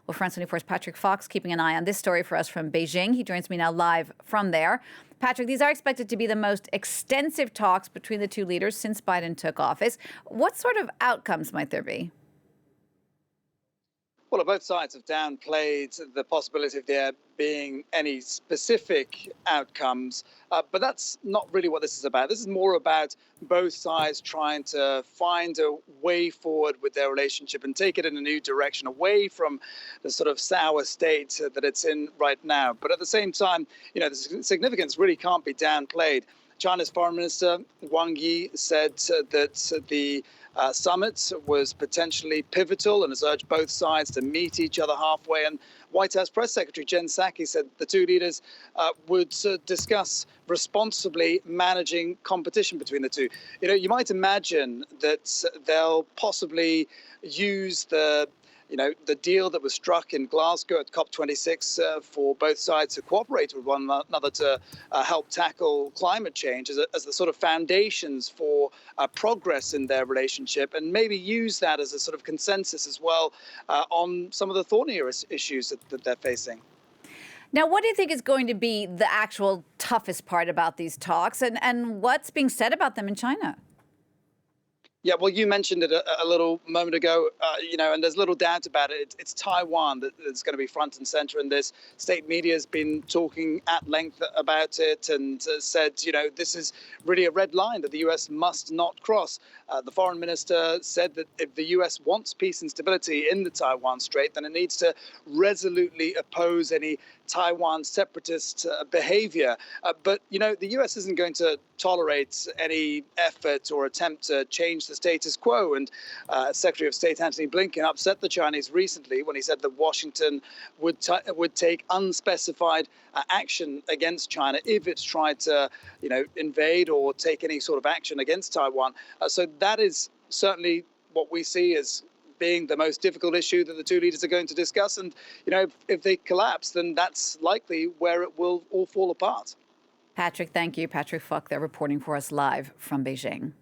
Well, France 24's Patrick Fok keeping an eye on this story for us from Beijing. He joins me now live from there. Patrick, these are expected to be the most extensive talks between the two leaders since Biden took office. What sort of outcomes might there be? Well, both sides have downplayed the possibility of there being any specific outcomes, but that's not really what this is about. This is more about both sides trying to find a way forward with their relationship and take it in a new direction, away from the sort of sour state that it's in right now. But at the same time, the significance really can't be downplayed. China's Foreign Minister Wang Yi said that the summit was potentially pivotal and has urged both sides to meet each other halfway. And White House Press Secretary Jen Psaki said the two leaders would discuss responsibly managing competition between the two. You might imagine that they'll possibly use the deal that was struck in Glasgow at COP26 for both sides to cooperate with one another to help tackle climate change as the sort of foundations for progress in their relationship, and maybe use that as a sort of consensus as well on some of the thornier issues that they're facing. Now, what do you think is going to be the actual toughest part about these talks, and what's being said about them in China? Yeah, well, you mentioned it a little moment ago, and there's little doubt about it. It's Taiwan that's going to be front and center in this. State media has been talking at length about it and said, this is really a red line that the U.S. must not cross. The foreign minister said that if the U.S. wants peace and stability in the Taiwan Strait, then it needs to resolutely oppose any Taiwan separatist behavior. But the U.S. isn't going to tolerate any effort or attempt to change the status quo. And Secretary of State Antony Blinken upset the Chinese recently when he said that Washington would take unspecified action against China if it's tried to, invade or take any sort of action against Taiwan. So that is certainly what we see as being the most difficult issue that the two leaders are going to discuss. And, if they collapse, then that's likely where it will all fall apart. Patrick, thank you. Patrick Fok there reporting for us live from Beijing.